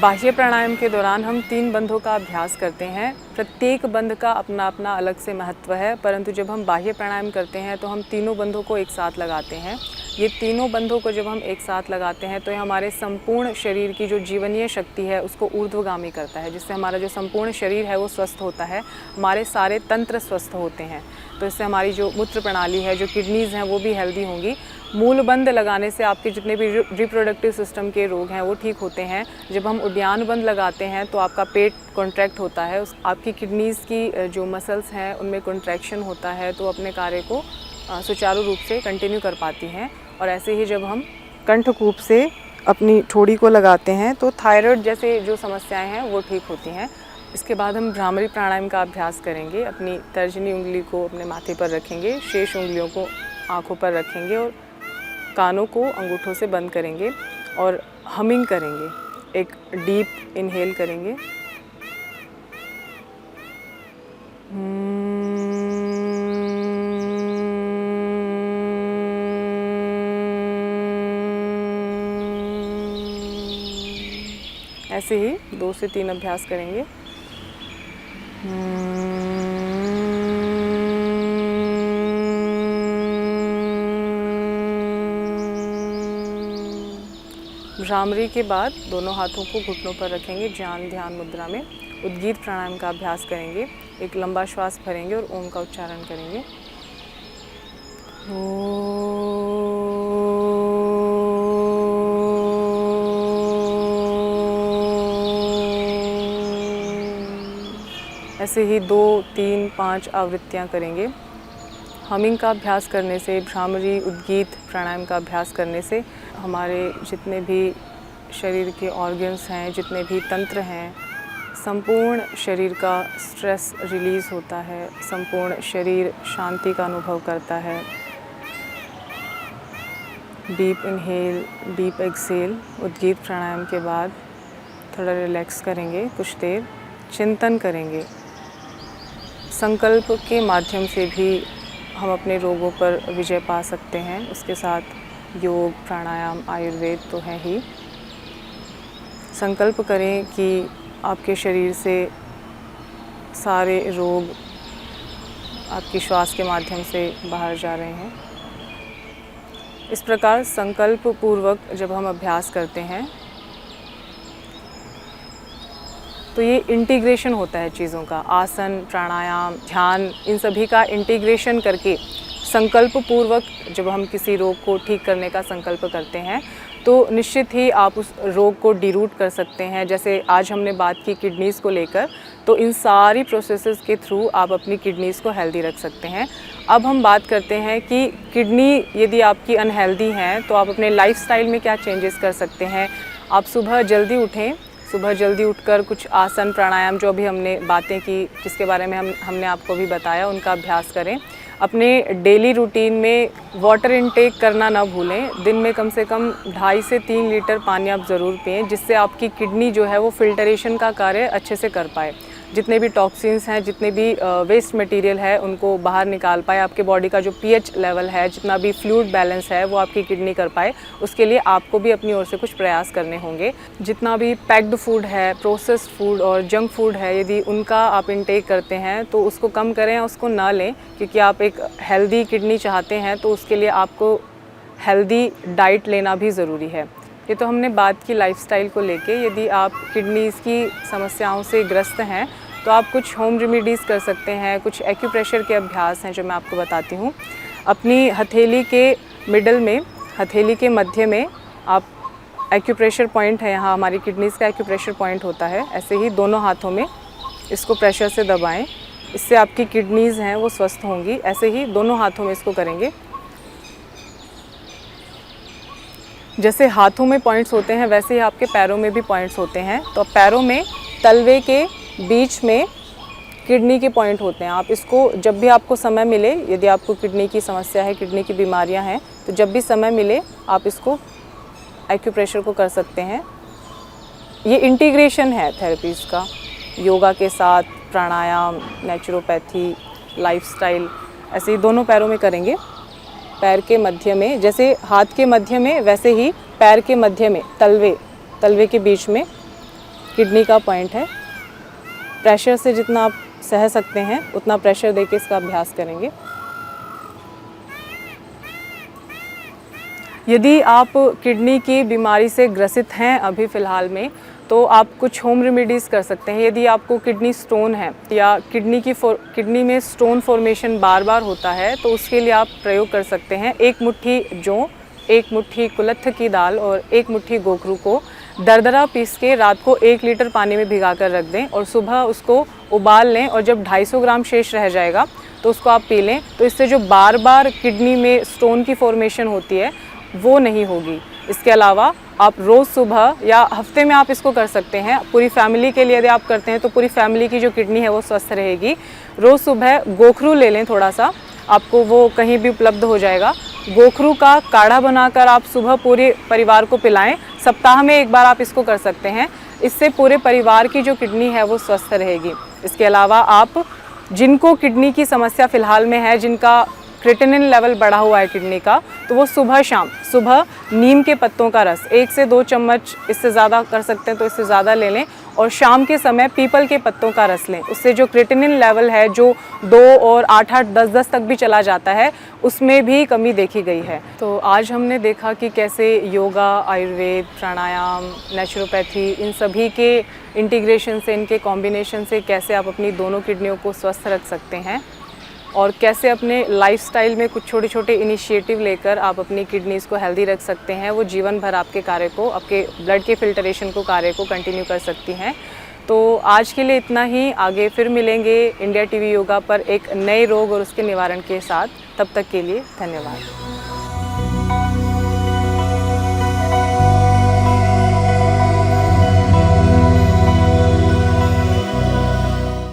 बाह्य प्राणायाम के दौरान हम 3 बंधों का अभ्यास करते हैं। प्रत्येक बंध का अपना अपना अलग से महत्व है, परंतु जब हम बाह्य प्राणायाम करते हैं तो हम तीनों बंधों को एक साथ लगाते हैं। ये तीनों बंधों को जब हम एक साथ लगाते हैं तो ये हमारे संपूर्ण शरीर की जो जीवनीय शक्ति है उसको ऊर्ध्वगामी करता है, जिससे हमारा जो संपूर्ण शरीर है वो स्वस्थ होता है, हमारे सारे तंत्र स्वस्थ होते हैं। तो इससे हमारी जो मूत्र प्रणाली है, जो किडनीज़ हैं, वो भी हेल्दी होंगी। मूल बंध लगाने से आपके जितने भी रिप्रोडक्टिव सिस्टम के रोग हैं वो ठीक होते हैं। जब हम उद्यान बंध लगाते हैं तो आपका पेट कॉन्ट्रैक्ट होता है, आपकी किडनीज़ की जो मसल्स हैं उनमें कॉन्ट्रैक्शन होता है, तो अपने कार्य को सुचारू रूप से कंटिन्यू कर पाती हैं। और ऐसे ही जब हम कंठकूप से अपनी ठोड़ी को लगाते हैं तो थायराइड जैसे जो समस्याएं हैं वो ठीक होती हैं। इसके बाद हम भ्रामरी प्राणायाम का अभ्यास करेंगे। अपनी तर्जनी उंगली को अपने माथे पर रखेंगे, शेष उंगलियों को आँखों पर रखेंगे और कानों को अंगूठों से बंद करेंगे और हमिंग करेंगे। एक डीप इनहेल करेंगे। ऐसे ही 2 से 3 अभ्यास करेंगे। भ्रामरी के बाद दोनों हाथों को घुटनों पर रखेंगे, ज्ञान ध्यान मुद्रा में उद्गीत प्राणायाम का अभ्यास करेंगे। एक लंबा श्वास भरेंगे और ओम का उच्चारण करेंगे। ऐसे ही 2, 3, 5 आवृत्तियाँ करेंगे। हमिंग का अभ्यास करने से, भ्रामरी उद्गीत प्राणायाम का अभ्यास करने से हमारे जितने भी शरीर के ऑर्गन्स हैं, जितने भी तंत्र हैं, संपूर्ण शरीर का स्ट्रेस रिलीज़ होता है, संपूर्ण शरीर शांति का अनुभव करता है। Deep inhale, deep exhale. उद्गीत प्राणायाम के बाद थोड़ा रिलैक्स करेंगे, कुछ देर चिंतन करेंगे। संकल्प के माध्यम से भी हम अपने रोगों पर विजय पा सकते हैं। उसके साथ योग, प्राणायाम, आयुर्वेद तो है ही। संकल्प करें कि आपके शरीर से सारे रोग आपकी श्वास के माध्यम से बाहर जा रहे हैं। इस प्रकार संकल्प पूर्वक जब हम अभ्यास करते हैं तो ये इंटीग्रेशन होता है चीज़ों का। आसन, प्राणायाम, ध्यान, इन सभी का इंटीग्रेशन करके संकल्प पूर्वक जब हम किसी रोग को ठीक करने का संकल्प करते हैं तो निश्चित ही आप उस रोग को डिरूट कर सकते हैं। जैसे आज हमने बात की किडनीज़ को लेकर, तो इन सारी प्रोसेसेस के थ्रू आप अपनी किडनीज़ को हेल्दी रख सकते हैं। अब हम बात करते हैं कि किडनी यदि आपकी अनहेल्दी हैं तो आप अपने लाइफस्टाइल में क्या चेंजेस कर सकते हैं। आप सुबह जल्दी उठें, सुबह जल्दी उठकर कुछ आसन, प्राणायाम जो अभी हमने बातें की, जिसके बारे में हमने आपको भी बताया, उनका अभ्यास करें। अपने डेली रूटीन में वाटर इनटेक करना ना भूलें। दिन में कम से कम 2.5 से 3 लीटर पानी आप ज़रूर पिएं, जिससे आपकी किडनी जो है वो फिल्टरेशन का कार्य अच्छे से कर पाए, जितने भी टॉक्सिन्स हैं, जितने भी वेस्ट मटेरियल है उनको बाहर निकाल पाए। आपके बॉडी का जो पीएच लेवल है, जितना भी फ्लूइड बैलेंस है वो आपकी किडनी कर पाए। उसके लिए आपको भी अपनी ओर से कुछ प्रयास करने होंगे। जितना भी पैक्ड फूड है, प्रोसेस्ड फूड और जंक फूड है, यदि उनका आप इनटेक करते हैं तो उसको कम करें, उसको ना लें, क्योंकि आप एक हेल्दी किडनी चाहते हैं तो उसके लिए आपको हेल्दी डाइट लेना भी ज़रूरी है। ये तो हमने बात की लाइफस्टाइल को लेके। यदि आप किडनीज़ की समस्याओं से ग्रस्त हैं तो आप कुछ होम रेमेडीज़ कर सकते हैं। कुछ एक्यूप्रेशर के अभ्यास हैं जो मैं आपको बताती हूँ। अपनी हथेली के मिडल में, हथेली के मध्य में आप एक्यूप्रेशर पॉइंट है, यहाँ हमारी किडनीज़ का एक्यूप्रेशर पॉइंट होता है। ऐसे ही दोनों हाथों में इसको प्रेशर से दबाएं, इससे आपकी किडनीज़ हैं वो स्वस्थ होंगी। ऐसे ही दोनों हाथों में इसको करेंगे। जैसे हाथों में पॉइंट्स होते हैं वैसे ही आपके पैरों में भी पॉइंट्स होते हैं। तो पैरों में तलवे के बीच में किडनी के पॉइंट होते हैं। आप इसको जब भी आपको समय मिले, यदि आपको किडनी की समस्या है, किडनी की बीमारियां हैं, तो जब भी समय मिले आप इसको एक्यूप्रेशर को कर सकते हैं। ये इंटीग्रेशन है थेरेपीज़ का, योगा के साथ प्राणायाम, नेचुरोपैथी, लाइफस्टाइल। ऐसे ही दोनों पैरों में करेंगे। पैर के मध्य में, जैसे हाथ के मध्य में वैसे ही पैर के मध्य में तलवे के बीच में किडनी का पॉइंट है। प्रेशर से जितना आप सह सकते हैं उतना प्रेशर देके इसका अभ्यास करेंगे। यदि आप किडनी की बीमारी से ग्रसित हैं अभी फ़िलहाल में, तो आप कुछ होम रेमेडीज़ कर सकते हैं। यदि आपको किडनी स्टोन है या किडनी में स्टोन फॉर्मेशन बार बार होता है, तो उसके लिए आप प्रयोग कर सकते हैं 1 मुट्ठी जौ, 1 मुट्ठी कुलत्थ की दाल और 1 मुट्ठी गोखरू को दरदरा पीस के रात को 1 लीटर पानी में भिगा कर रख दें और सुबह उसको उबाल लें, और जब 250 ग्राम शेष रह जाएगा तो उसको आप पी लें। तो इससे जो बार बार किडनी में स्टोन की फॉर्मेशन होती है वो नहीं होगी। इसके अलावा आप रोज़ सुबह या हफ्ते में आप इसको कर सकते हैं। पूरी फैमिली के लिए यदि आप करते हैं तो पूरी फैमिली की जो किडनी है वो स्वस्थ रहेगी। रोज़ सुबह गोखरू ले लें, थोड़ा सा, आपको वो कहीं भी उपलब्ध हो जाएगा। गोखरू का काढ़ा बनाकर आप सुबह पूरे परिवार को पिलाएं। सप्ताह में 1 बार आप इसको कर सकते हैं। इससे पूरे परिवार की जो किडनी है वो स्वस्थ रहेगी। इसके अलावा आप जिनको किडनी की समस्या फ़िलहाल में है, जिनका क्रिएटिनिन लेवल बढ़ा हुआ है किडनी का, तो वो सुबह नीम के पत्तों का रस 1 से 2 चम्मच, इससे ज़्यादा कर सकते हैं तो इससे ज़्यादा ले लें, और शाम के समय पीपल के पत्तों का रस लें। उससे जो क्रिएटिनिन लेवल है जो 2 और 8-8, 10-10 तक भी चला जाता है, उसमें भी कमी देखी गई है। तो आज हमने देखा कि कैसे योगा, आयुर्वेद, प्राणायाम, नेचुरोपैथी, इन सभी के इंटीग्रेशन से, इनके कॉम्बिनेशन से कैसे आप अपनी दोनों किडनियों को स्वस्थ रख सकते हैं, और कैसे अपने लाइफस्टाइल में कुछ छोटे छोटे इनिशिएटिव लेकर आप अपनी किडनीज़ को हेल्दी रख सकते हैं। वो जीवन भर आपके कार्य को, आपके ब्लड के फिल्टरेशन को, कार्य को कंटिन्यू कर सकती हैं। तो आज के लिए इतना ही। आगे फिर मिलेंगे इंडिया टीवी योगा पर एक नए रोग और उसके निवारण के साथ। तब तक के लिए धन्यवाद।